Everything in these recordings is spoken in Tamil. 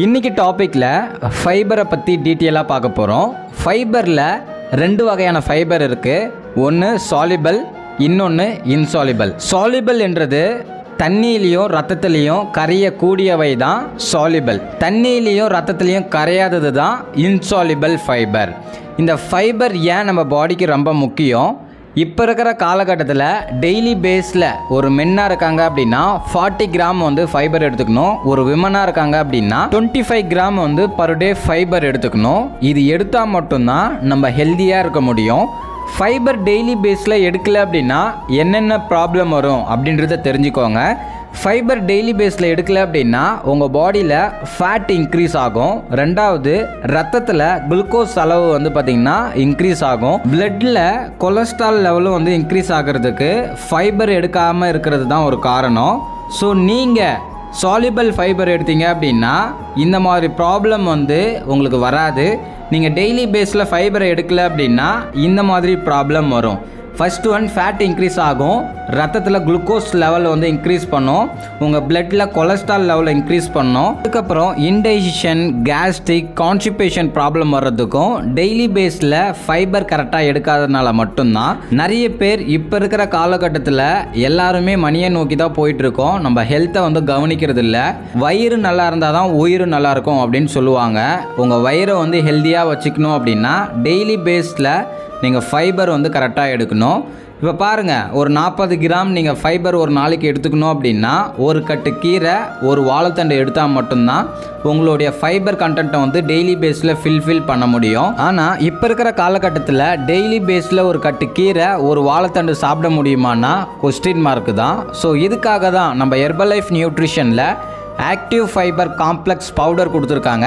இன்றைக்கி டாப்பிக்கில் ஃபைபரை பற்றி டீட்டெயிலாக பார்க்க போகிறோம். ஃபைபரில் 2 வகையான ஃபைபர் இருக்குது. ஒன்று சாலிபிள், இன்னொன்று இன்சாலிபிள். சாலிபிள் என்றது தண்ணியிலையும் ரத்தத்துலேயும் கரையக்கூடியவை தான் சாலிபிள். தண்ணியிலையும் ரத்தத்துலேயும் கரையாதது தான் இன்சாலிபிள் ஃபைபர். இந்த ஃபைபர் ஏன் நம்ம பாடிக்கு ரொம்ப முக்கியம்? இப்போ இருக்கிற காலகட்டத்தில் டெய்லி பேஸில் ஒரு மென்னாக இருக்காங்க அப்படின்னா 40 கிராம் ஃபைபர் எடுத்துக்கணும். ஒரு விமனாக இருக்காங்க அப்படின்னா 25 கிராம் பர் டே ஃபைபர் எடுத்துக்கணும். இது எடுத்தால் மட்டும்தான் நம்ம ஹெல்த்தியாக இருக்க முடியும். ஃபைபர் டெய்லி பேஸில் எடுக்கல அப்படின்னா என்னென்ன ப்ராப்ளம் வரும் அப்படின்றத தெரிஞ்சுக்கோங்க. ஃபைபர் டெய்லி பேஸில் எடுக்கல அப்படின்னா உங்கள் பாடியில் ஃபேட் இன்க்ரீஸ் ஆகும். ரெண்டாவது, ரத்தத்தில் குளுக்கோஸ் அளவு பார்த்திங்கன்னா இன்க்ரீஸ் ஆகும். பிளட்டில் கொலஸ்ட்ரால் லெவலும் இன்க்ரீஸ் ஆகிறதுக்கு ஃபைபர் எடுக்காமல் இருக்கிறது தான் ஒரு காரணம். ஸோ நீங்கள் சாலிபிள் ஃபைபர் எடுத்தீங்க அப்படின்னா இந்த மாதிரி ப்ராப்ளம் உங்களுக்கு வராது. நீங்கள் டெய்லி பேஸில் ஃபைபரை எடுக்கல அப்படின்னா இந்த மாதிரி ப்ராப்ளம் வரும். ஃபர்ஸ்ட் ஒன், ஃபேட் இன்க்ரீஸ் ஆகும். ரத்தத்தில் குளுக்கோஸ் லெவல் இன்க்ரீஸ் பண்ணும். உங்கள் பிளட்டில் கொலஸ்ட்ரால் லெவல் இன்க்ரீஸ் பண்ணும். அதுக்கப்புறம் இன்டைஜஷன், கேஸ்ட்ரிக், கான்ஸ்டிபேஷன் ப்ராப்ளம் வர்றதுக்கும் டெய்லி பேஸில் ஃபைபர் கரெக்டாக எடுக்காதனால மட்டும்தான். நிறைய பேர் இப்போ இருக்கிற காலகட்டத்தில் எல்லாருமே மணியை நோக்கி தான் போயிட்டுருக்கோம். நம்ம ஹெல்த்தை கவனிக்கிறது இல்லை. வயிறு நல்லா இருந்தால் தான் உயிர் நல்லா இருக்கும் அப்படின்னு சொல்லுவாங்க. உங்கள் வயிறை ஹெல்த்தியாக வச்சுக்கணும் அப்படின்னா டெய்லி பேஸில் நீங்கள் ஃபைபர் கரெக்டாக எடுக்கணும். இப்போ பாருங்கள், ஒரு 40 கிராம் நீங்கள் ஃபைபர் ஒரு நாளைக்கு எடுத்துக்கணும் அப்படின்னா ஒரு கட்டு கீரை, ஒரு வாழைத்தண்டு எடுத்தால் மட்டும்தான் உங்களுடைய ஃபைபர் கண்டென்ட்டை டெய்லி பேஸில் ஃபில் பண்ண முடியும். ஆனால் இப்போ இருக்கிற காலகட்டத்தில் டெய்லி பேஸில் ஒரு கட்டு கீரை, ஒரு வாழைத்தண்டு சாப்பிட முடியுமான்னா கொஸ்டின் மார்க்கு தான். ஸோ இதுக்காக தான் நம்ம ஹெர்பலைஃப் நியூட்ரிஷனில் ஆக்டிவ் ஃபைபர் காம்ப்ளெக்ஸ் பவுடர் கொடுத்துருக்காங்க,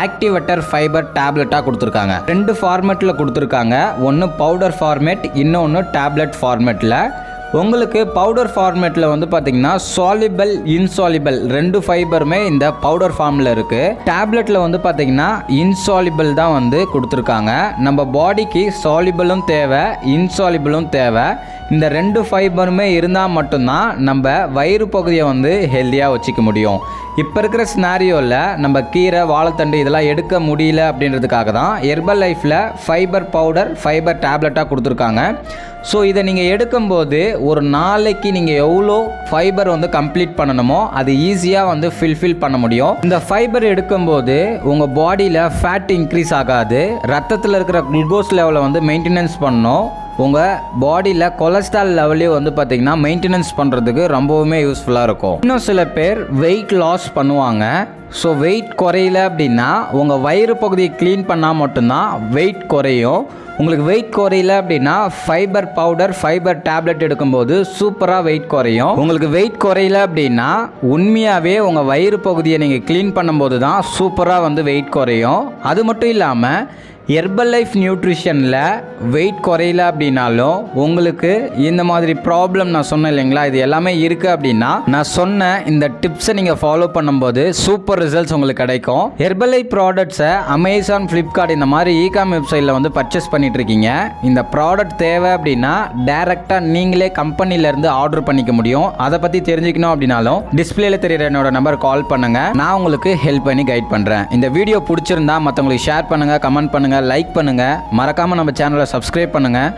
ஆக்டிவேட்டர் ஃபைபர் டேப்லெட்டாக கொடுத்துருக்காங்க. 2 ஃபார்மேட்டில் கொடுத்துருக்காங்க. ஒன்று பவுடர் ஃபார்மேட், இன்னொன்று டேப்லெட் ஃபார்மேட்டில். உங்களுக்கு பவுடர் ஃபார்மேட்டில் பார்த்திங்கன்னா சாலிபிள், இன்சாலிபிள் 2 ஃபைபருமே இந்த பவுடர் ஃபார்மில் இருக்குது. டேப்லெட்டில் பார்த்திங்கன்னா இன்சாலிபிள் தான் கொடுத்துருக்காங்க. நம்ம பாடிக்கு சாலிபிளும் தேவை, இன்சாலிபிளும் தேவை. இந்த 2 ஃபைபருமே இருந்தால் மட்டும்தான் நம்ம வயிறு பகுதியை ஹெல்த்தியாக வச்சுக்க முடியும். இப்போ இருக்கிற சினாரியோவில் நம்ம கீரை, வாழைத்தண்டு இதெல்லாம் எடுக்க முடியல அப்படின்றதுக்காக தான் ஹெர்பல் லைஃப்பில் ஃபைபர் பவுடர், ஃபைபர் டேப்லெட்டாக கொடுத்துருக்காங்க. ஸோ இதை நீங்கள் எடுக்கும்போது ஒரு நாளைக்கு நீங்கள் எவ்வளோ ஃபைபர் கம்ப்ளீட் பண்ணணுமோ அது ஈஸியாக ஃபில் பண்ண முடியும். இந்த ஃபைபர் எடுக்கும்போது உங்கள் பாடியில் ஃபேட் இன்க்ரீஸ் ஆகாது. ரத்தத்தில் இருக்கிற குளுக்கோஸ் லெவலை மெயின்டெனன்ஸ் பண்ணணும். உங்கள் பாடியில் கொலஸ்ட்ரால் லெவலையும் பார்த்திங்கன்னா மெயின்டெனன்ஸ் பண்ணுறதுக்கு ரொம்பவுமே யூஸ்ஃபுல்லாக இருக்கும். இன்னும் சில பேர் வெயிட் லாஸ் பண்ணுவாங்க. ஸோ வெயிட் குறையல அப்படின்னா உங்கள் வயிறு பகுதியை க்ளீன் பண்ணால் மட்டும்தான் வெயிட் குறையும். உங்களுக்கு வெயிட் குறையல அப்படின்னா ஃபைபர் பவுடர், ஃபைபர் டேப்லெட் எடுக்கும்போது சூப்பராக வெயிட் குறையும். உங்களுக்கு வெயிட் குறையல அப்படின்னா உண்மையாகவே உங்கள் வயிறு பகுதியை நீங்கள் க்ளீன் பண்ணும்போது தான் சூப்பராக வெயிட் குறையும். அது மட்டும் இல்லாமல் ஹெர்பல் லைஃப் நியூட்ரிஷனில் வெயிட் குறையல அப்படின்னாலும் உங்களுக்கு இந்த மாதிரி ப்ராப்ளம் நான் சொன்னேன் இல்லைங்களா, இது எல்லாமே இருக்குது அப்படின்னா நான் சொன்ன இந்த டிப்ஸை நீங்கள் ஃபாலோ பண்ணும்போது சூப்பர் ரிசல்ட்ஸ் உங்களுக்கு கிடைக்கும். ஹெர்பல் லைஃப் ப்ராடக்ட்ஸை அமேசான், ஃப்ளிப்கார்ட் இந்த மாதிரி இகாம் வெப்சைட்டில் பர்ச்சேஸ் பண்ணிட்டு இருக்கீங்க. இந்த ப்ராடக்ட் தேவை அப்படின்னா டைரெக்டாக நீங்களே கம்பெனிலேருந்து ஆர்டர் பண்ணிக்க முடியும். அதை பற்றி தெரிஞ்சுக்கணும் அப்படின்னாலும் டிஸ்பிளேல தெரியுற என்னோட நம்பர் கால் பண்ணுங்கள். நான் உங்களுக்கு ஹெல்ப் பண்ணி கைட் பண்ணுறேன். இந்த வீடியோ பிடிச்சிருந்தா மற்றவங்களுக்கு ஷேர் பண்ணுங்கள், கமெண்ட் பண்ணுங்கள், லைக் பண்ணுங்கள். மறக்காமல் நம்ம சேனலை சப்ஸ்கிரைப் பண்ணுங்கள்.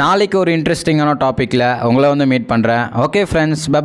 நாளைக்கு ஒரு இன்ட்ரெஸ்டிங்கான டாப்பிக்கில் உங்களை மீட் பண்ணுறேன். Okay friends, by.